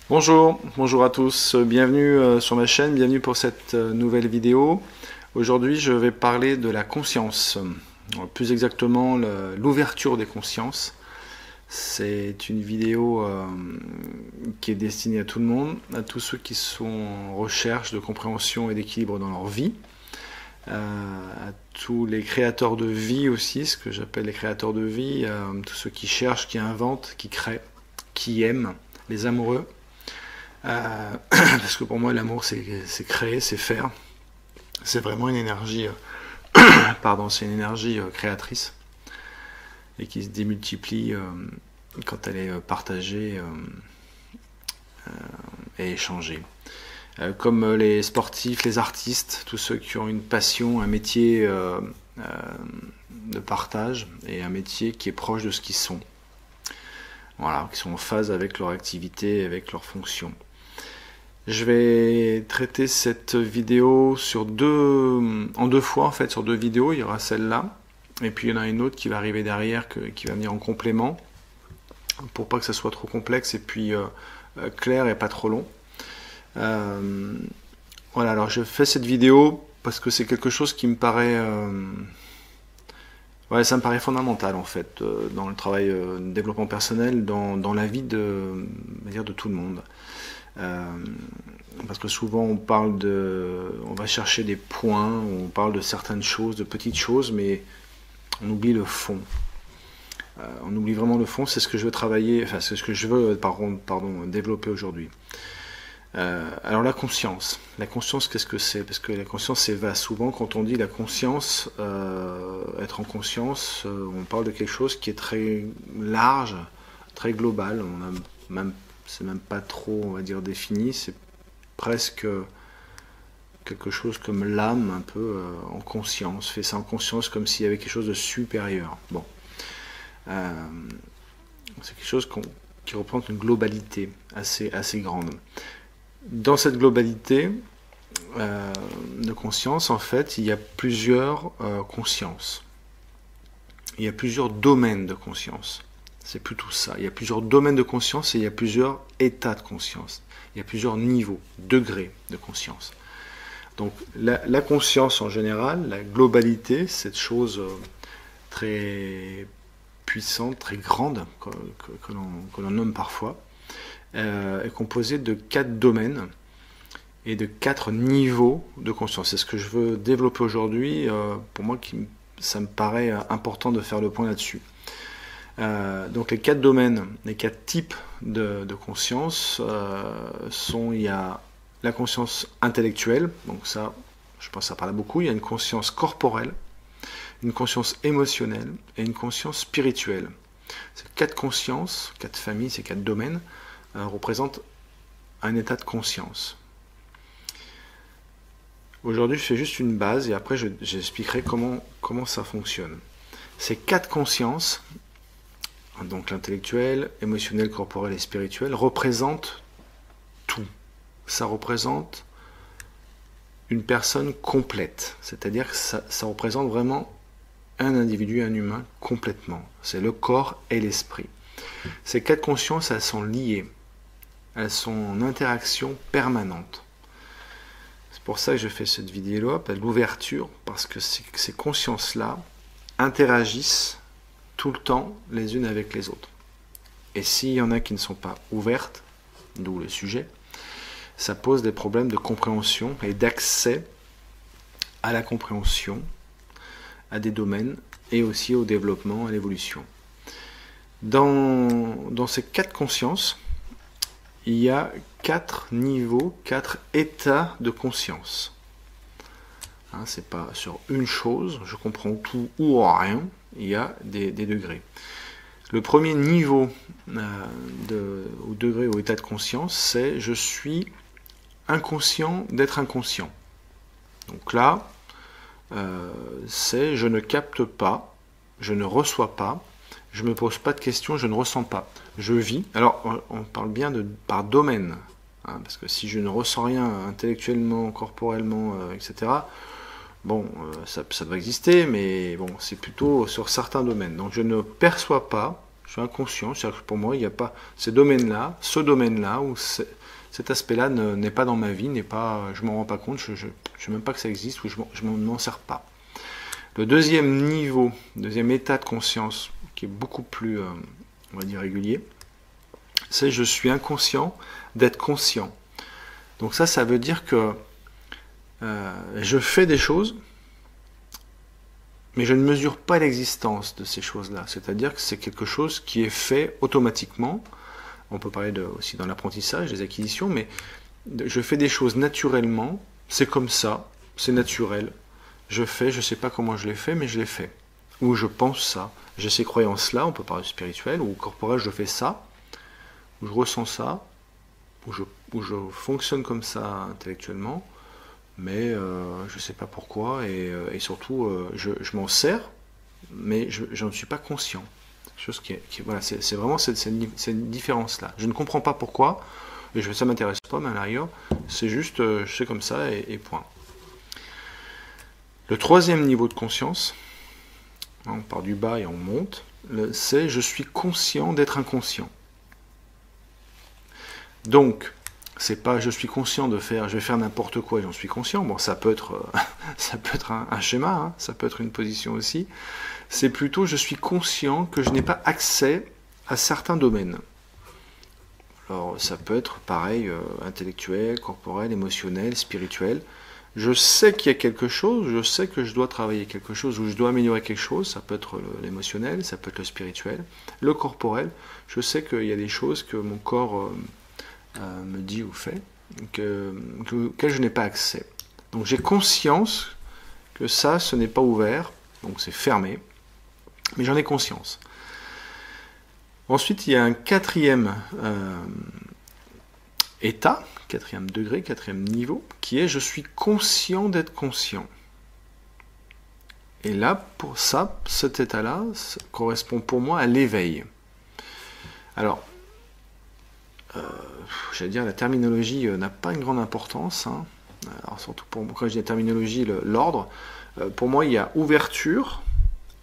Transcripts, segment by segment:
Bonjour à tous, bienvenue sur ma chaîne, bienvenue pour cette nouvelle vidéo. Aujourd'hui je vais parler de la conscience, plus exactement l'ouverture des consciences. C'est une vidéo qui est destinée à tout le monde, à tous ceux qui sont en recherche de compréhension et d'équilibre dans leur vie, à tous les créateurs de vie aussi, ce que j'appelle les créateurs de vie, tous ceux qui cherchent, qui inventent, qui créent, qui aiment, les amoureux. Parce que pour moi l'amour c'est créer, c'est faire, c'est vraiment une énergie c'est une énergie créatrice et qui se démultiplie quand elle est partagée et échangée. Comme les sportifs, les artistes, tous ceux qui ont une passion, un métier de partage et un métier qui est proche de ce qu'ils sont. Voilà, qui sont en phase avec leur activité, avec leur fonction. Je vais traiter cette vidéo en deux fois en fait, sur deux vidéos. Il y aura celle-là, et puis il y en a une autre qui va arriver derrière, qui va venir en complément, pour pas que ça soit trop complexe, et puis clair et pas trop long. Voilà, alors je fais cette vidéo parce que c'est quelque chose qui me paraît... ça me paraît fondamental en fait, dans le travail de développement personnel, dans la vie de tout le monde. Parce que souvent on va chercher des points, on parle de certaines choses, de petites choses, mais on oublie le fond. On oublie vraiment le fond, c'est ce que je veux travailler, enfin c'est ce que je veux développer aujourd'hui. Alors la conscience, qu'est-ce que c'est? Parce que la conscience c'est vaste. Souvent quand on dit la conscience, être en conscience, on parle de quelque chose qui est très large, très global. C'est même pas trop, on va dire, défini, c'est presque quelque chose comme l'âme, un peu en conscience, fait ça en conscience comme s'il y avait quelque chose de supérieur. Bon, c'est quelque chose qui représente une globalité assez grande. Dans cette globalité de conscience, en fait, il y a plusieurs consciences. Il y a plusieurs domaines de conscience. C'est plutôt ça. Il y a plusieurs domaines de conscience et il y a plusieurs états de conscience. Il y a plusieurs niveaux, degrés de conscience. Donc la conscience en général, la globalité, cette chose très puissante, très grande, que l'on nomme parfois, est composée de 4 domaines et de 4 niveaux de conscience. C'est ce que je veux développer aujourd'hui. Pour moi, ça me paraît important de faire le point là-dessus. Donc les 4 domaines, les 4 types de conscience il y a la conscience intellectuelle, donc ça, je pense que ça parle beaucoup. Il y a une conscience corporelle, une conscience émotionnelle et une conscience spirituelle. Ces 4 consciences, 4 familles, ces 4 domaines représentent un état de conscience. Aujourd'hui, je fais juste une base et après j'expliquerai comment ça fonctionne. Ces 4 consciences, donc l'intellectuel, émotionnel, corporel et spirituel, représente tout. Ça représente une personne complète. C'est-à-dire que ça représente vraiment un individu, un humain, complètement. C'est le corps et l'esprit. Ces 4 consciences, elles sont liées. Elles sont en interaction permanente. C'est pour ça que je fais cette vidéo, l'ouverture, parce que ces consciences-là interagissent tout le temps les unes avec les autres. Et s'il y en a qui ne sont pas ouvertes, d'où le sujet, ça pose des problèmes de compréhension et d'accès à la compréhension, à des domaines et aussi au développement, à l'évolution. Dans ces 4 consciences, il y a 4 niveaux, 4 états de conscience. C'est pas sur une chose, je comprends tout ou rien, il y a des degrés. Le premier niveau au degré, au état de conscience, c'est je suis inconscient d'être inconscient. Donc là, c'est je ne capte pas, je ne reçois pas, je ne me pose pas de questions, je ne ressens pas. Je vis. Alors, on parle bien par domaine, parce que si je ne ressens rien intellectuellement, corporellement, etc., bon, ça doit exister, mais bon, c'est plutôt sur certains domaines. Donc je ne perçois pas, Je suis inconscient, c'est-à-dire que pour moi, il n'y a pas ces domaines-là, ce domaine-là, où cet aspect-là n'est pas dans ma vie, n'est pas, je m'en rends pas compte, je ne sais même pas que ça existe, ou je m'en sers pas. Le deuxième niveau, deuxième état de conscience, qui est beaucoup plus, on va dire, régulier, c'est je suis inconscient d'être conscient. Donc ça veut dire que je fais des choses, mais je ne mesure pas l'existence de ces choses-là. C'est-à-dire que c'est quelque chose qui est fait automatiquement. On peut parler aussi dans l'apprentissage, des acquisitions, mais je fais des choses naturellement. C'est comme ça, c'est naturel. Je fais, je ne sais pas comment je l'ai fait, mais je l'ai fait. Ou je pense ça. J'ai ces croyances-là, on peut parler de spirituel, ou corporel, je fais ça, ou je ressens ça, ou je fonctionne comme ça intellectuellement, mais je ne sais pas pourquoi, et surtout, je m'en sers, mais je ne suis pas conscient. Chose voilà, c'est vraiment cette différence-là. Je ne comprends pas pourquoi, et ça ne m'intéresse pas, mais à l'arrière, c'est juste, je sais comme ça, et point. Le troisième niveau de conscience, on part du bas et on monte, c'est je suis conscient d'être inconscient. Donc, c'est pas je suis conscient de faire, je vais faire n'importe quoi et j'en suis conscient. Bon, ça peut être un schéma, hein, ça peut être une position aussi. C'est plutôt je suis conscient que je n'ai pas accès à certains domaines. Alors, ça peut être pareil, intellectuel, corporel, émotionnel, spirituel. Je sais qu'il y a quelque chose, je sais que je dois travailler quelque chose ou je dois améliorer quelque chose. Ça peut être l'émotionnel, ça peut être le spirituel, le corporel. Je sais qu'il y a des choses que mon corps me dit ou fait, auxquelles je n'ai pas accès. Donc j'ai conscience que ça, ce n'est pas ouvert, donc c'est fermé, mais j'en ai conscience. Ensuite, il y a un quatrième état, quatrième degré, quatrième niveau, qui est je suis conscient d'être conscient. Et là, pour ça, cet état-là, ça correspond pour moi à l'éveil. Alors, j'allais dire, la terminologie n'a pas une grande importance. Hein. Alors, surtout quand je dis la terminologie, l'ordre. Pour moi, il y a ouverture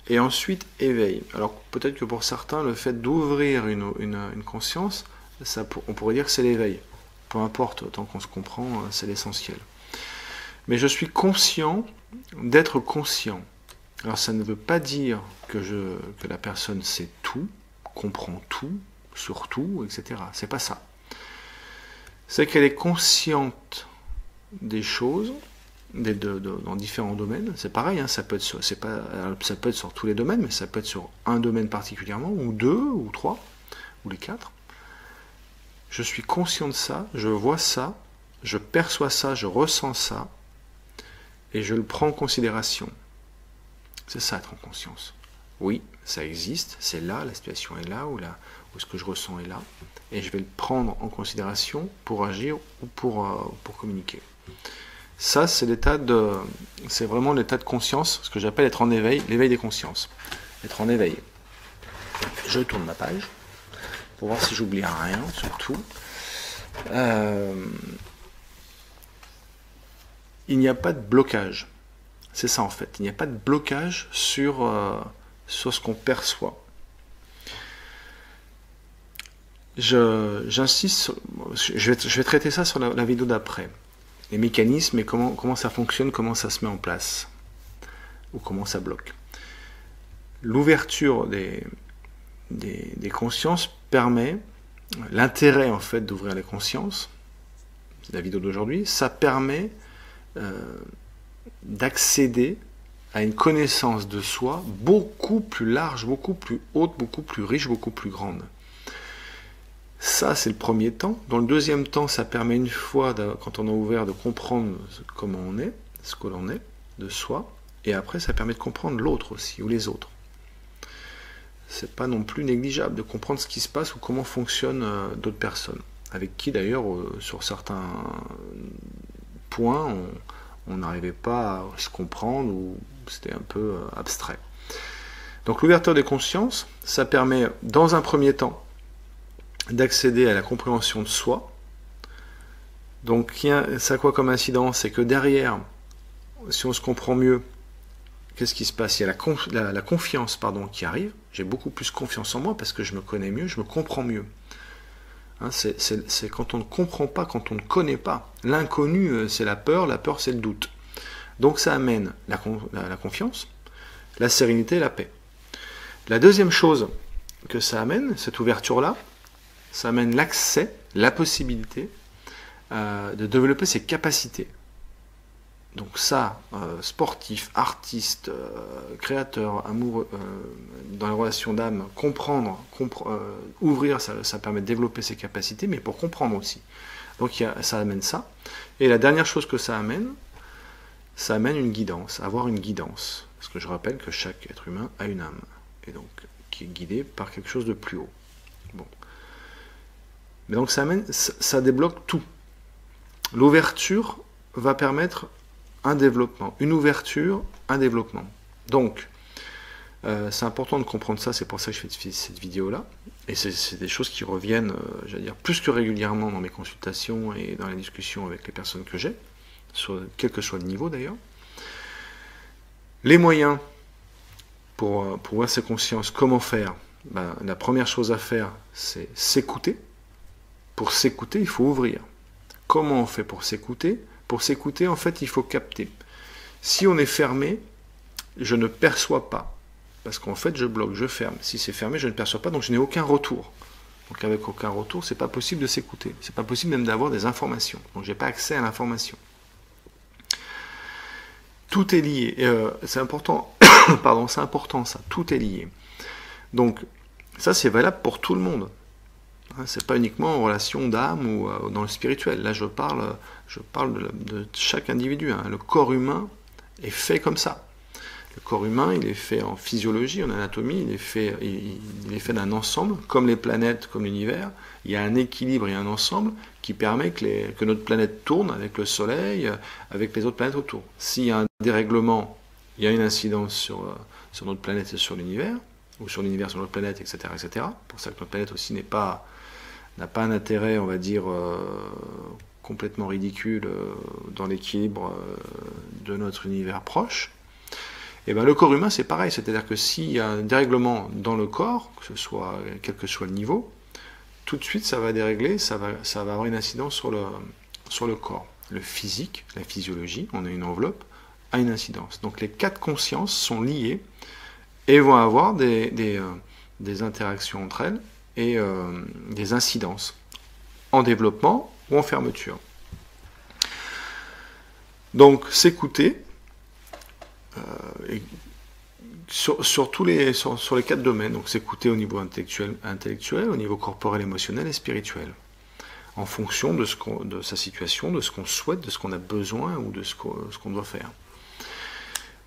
et ensuite éveil. Alors, peut-être que pour certains, le fait d'ouvrir une conscience, on pourrait dire que c'est l'éveil. Peu importe, tant qu'on se comprend, c'est l'essentiel. Mais je suis conscient d'être conscient. Alors, ça ne veut pas dire que la personne sait tout, comprend tout, sur tout, etc. C'est pas ça. C'est qu'elle est consciente des choses dans différents domaines. C'est pareil, hein, ça peut être sur tous les domaines, mais ça peut être sur un domaine particulièrement, ou deux, ou trois, ou les quatre. Je suis conscient de ça, je vois ça, je perçois ça, je ressens ça, et je le prends en considération. C'est ça, être en conscience. Oui, ça existe, c'est là, la situation est là, ou ce que je ressens est là, et je vais le prendre en considération pour agir ou pour communiquer. Ça, c'est vraiment l'état de conscience, ce que j'appelle être en éveil, l'éveil des consciences. Être en éveil. Je tourne ma page, pour voir si j'oublie rien, surtout. Il n'y a pas de blocage. C'est ça, en fait. Il n'y a pas de blocage sur ce qu'on perçoit. J'insiste, je vais traiter ça sur la vidéo d'après. Les mécanismes et comment ça fonctionne, comment ça se met en place, ou comment ça bloque. L'ouverture des consciences permet, l'intérêt en fait d'ouvrir les consciences, c'est la vidéo d'aujourd'hui, ça permet d'accéder à une connaissance de soi beaucoup plus large, beaucoup plus haute, beaucoup plus riche, beaucoup plus grande. Ça, c'est le premier temps. Dans le deuxième temps, ça permet une fois, quand on a ouvert, de comprendre comment on est, ce que l'on est, de soi. Et après, ça permet de comprendre l'autre aussi, ou les autres. C'est pas non plus négligeable de comprendre ce qui se passe ou comment fonctionnent d'autres personnes. Avec qui, d'ailleurs, sur certains points, on n'arrivait pas à se comprendre ou c'était un peu abstrait. Donc, l'ouverture des consciences, ça permet, dans un premier temps, d'accéder à la compréhension de soi. Donc, ça a quoi comme incidence? C'est que derrière, si on se comprend mieux, qu'est-ce qui se passe? Il y a la confiance qui arrive. J'ai beaucoup plus confiance en moi parce que je me connais mieux, je me comprends mieux. Hein, c'est quand on ne comprend pas, quand on ne connaît pas. L'inconnu, c'est la peur c'est le doute. Donc ça amène la confiance, la sérénité et la paix. La deuxième chose que ça amène, cette ouverture-là, ça amène l'accès, la possibilité de développer ses capacités. Donc ça, sportif, artiste, créateur, amoureux, dans les relations d'âme, comprendre, ouvrir, ça permet de développer ses capacités, mais pour comprendre aussi. Donc ça amène ça. Et la dernière chose que ça amène une guidance, avoir une guidance. Parce que je rappelle que chaque être humain a une âme, et donc qui est guidé par quelque chose de plus haut. Bon. Mais donc ça débloque tout. L'ouverture va permettre un développement, une ouverture, un développement. Donc, c'est important de comprendre ça, c'est pour ça que je fais cette vidéo-là. Et c'est des choses qui reviennent, j'allais dire, plus que régulièrement dans mes consultations et dans les discussions avec les personnes que j'ai, quel que soit le niveau d'ailleurs. Les moyens pour voir ses consciences, comment faire? La première chose à faire, c'est s'écouter. Pour s'écouter, il faut ouvrir. Comment on fait pour s'écouter? Pour s'écouter, en fait, il faut capter. Si on est fermé, je ne perçois pas. Parce qu'en fait, je bloque, je ferme. Si c'est fermé, je ne perçois pas, donc je n'ai aucun retour. Donc avec aucun retour, c'est pas possible de s'écouter. C'est pas possible même d'avoir des informations. Donc j'ai pas accès à l'information. Tout est lié. C'est important. Pardon, c'est important ça. Tout est lié. Donc ça, c'est valable pour tout le monde. C'est pas uniquement en relation d'âme ou dans le spirituel. Là, je parle de chaque individu. Le corps humain est fait comme ça. Le corps humain, il est fait en physiologie, en anatomie, il est fait d'un ensemble, comme les planètes, comme l'univers. Il y a un équilibre et un ensemble qui permet que notre planète tourne avec le Soleil, avec les autres planètes autour. S'il y a un dérèglement, il y a une incidence sur notre planète et sur l'univers, ou sur l'univers, sur notre planète, etc., etc. Pour ça que notre planète aussi n'a pas un intérêt, on va dire, complètement ridicule dans l'équilibre de notre univers proche. Et le corps humain, c'est pareil, c'est-à-dire que s'il y a un dérèglement dans le corps, quel que soit le niveau, tout de suite, ça va dérégler, ça va avoir une incidence sur le corps. Le physique, la physiologie, on a une enveloppe, a une incidence. Donc les 4 consciences sont liées et vont avoir des interactions entre elles et des incidences en développement ou en fermeture. Donc s'écouter sur les 4 domaines, donc s'écouter au niveau intellectuel, au niveau corporel, émotionnel et spirituel, en fonction de sa situation, de ce qu'on souhaite, de ce qu'on a besoin ou de ce qu'on doit faire.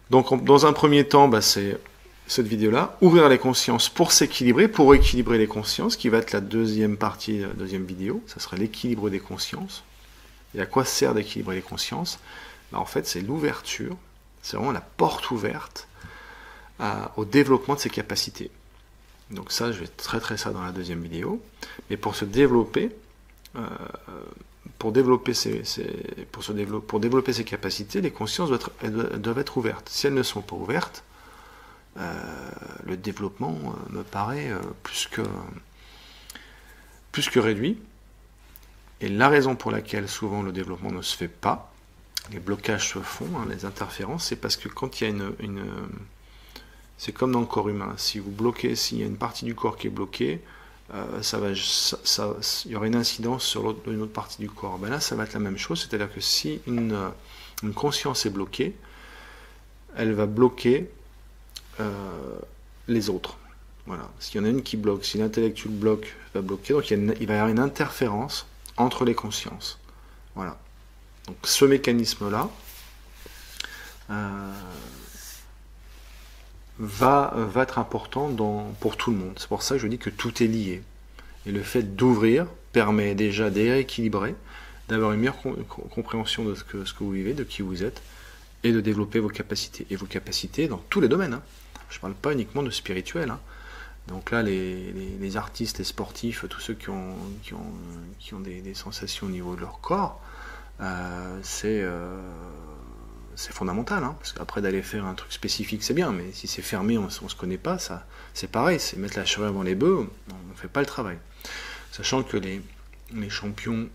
Donc dans un premier temps, c'est cette vidéo-là, ouvrir les consciences pour s'équilibrer, pour équilibrer les consciences, qui va être la deuxième partie, la deuxième vidéo, ça serait l'équilibre des consciences. Et à quoi sert d'équilibrer les consciences? En fait, c'est l'ouverture, c'est vraiment la porte ouverte au développement de ses capacités. Donc ça, je vais traiter ça dans la deuxième vidéo. Mais pour se développer, pour développer ses capacités, les consciences doivent être ouvertes. Si elles ne sont pas ouvertes, le développement me paraît plus que réduit. Et la raison pour laquelle souvent le développement ne se fait pas, les blocages se font, les interférences, c'est parce que quand il y a c'est comme dans le corps humain, si vous bloquez, s'il y a une partie du corps qui est bloquée, il y aura une incidence sur une autre partie du corps. Là, ça va être la même chose, c'est-à-dire que si une conscience est bloquée, elle va bloquer les autres. Voilà. S'il y en a une qui bloque, si l'intellectuel bloque, va bloquer, donc il va y avoir une interférence entre les consciences. Voilà. Donc ce mécanisme-là va être important pour tout le monde. C'est pour ça que je dis que tout est lié. Et le fait d'ouvrir permet déjà d'équilibrer, d'avoir une meilleure compréhension de ce que vous vivez, de qui vous êtes, et de développer vos capacités. Et vos capacités dans tous les domaines. Je ne parle pas uniquement de spirituel. Donc là, les artistes, les sportifs, tous ceux qui ont des sensations au niveau de leur corps, c'est c'est fondamental, hein, parce qu'après d'aller faire un truc spécifique, c'est bien, mais si c'est fermé, on ne se connaît pas, ça, c'est pareil, c'est mettre la charrue avant les bœufs, on ne fait pas le travail. Sachant que les champions,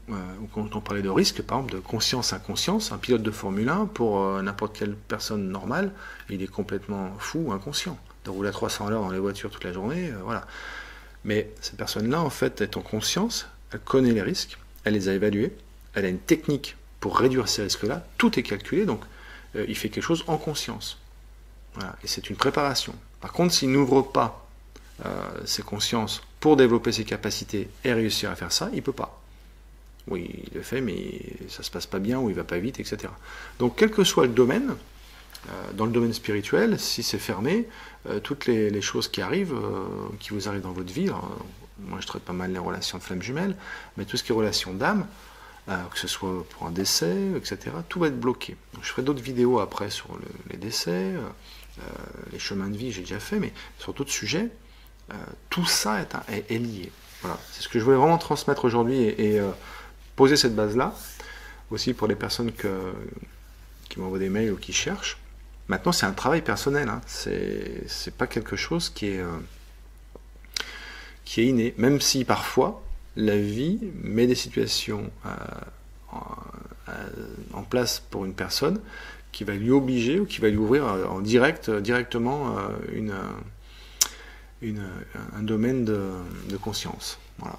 quand on parlait de risque, par exemple, de conscience-inconscience, un pilote de Formule 1, pour n'importe quelle personne normale, il est complètement fou ou inconscient. De rouler à 300 à l'heure dans les voitures toute la journée, voilà. Mais cette personne-là, en fait, est en conscience, elle connaît les risques, elle les a évalués, elle a une technique pour réduire ces risques-là, tout est calculé, donc il fait quelque chose en conscience. Voilà. Et c'est une préparation. Par contre, s'il n'ouvre pas ses consciences pour développer ses capacités et réussir à faire ça, il ne peut pas. Oui, il le fait, mais ça ne se passe pas bien, ou il ne va pas vite, etc. Donc, quel que soit le domaine, dans le domaine spirituel, si c'est fermé, toutes les choses qui arrivent, qui vous arrivent dans votre vie, alors, moi je traite pas mal les relations de flammes jumelles, mais tout ce qui est relations d'âme, que ce soit pour un décès, etc., tout va être bloqué. Donc, je ferai d'autres vidéos après sur les décès, les chemins de vie, j'ai déjà fait, mais sur d'autres sujets, tout ça est lié. Voilà. C'est ce que je voulais vraiment transmettre aujourd'hui et poser cette base-là, aussi pour les personnes qui m'envoient des mails ou qui cherchent. Maintenant, c'est un travail personnel, hein. C'est pas quelque chose qui est inné, même si parfois la vie met des situations en place pour une personne qui va lui obliger ou qui va lui ouvrir directement un domaine de conscience. Voilà.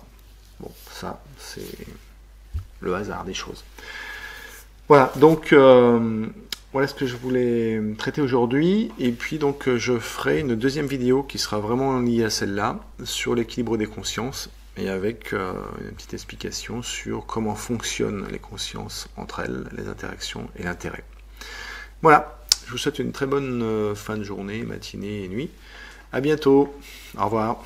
Bon, ça, c'est le hasard des choses. Voilà, donc voilà ce que je voulais traiter aujourd'hui. Et puis donc je ferai une deuxième vidéo qui sera vraiment liée à celle-là, sur l'équilibre des consciences, et avec une petite explication sur comment fonctionnent les consciences entre elles, les interactions et l'intérêt. Voilà, je vous souhaite une très bonne fin de journée, matinée et nuit. À bientôt, au revoir.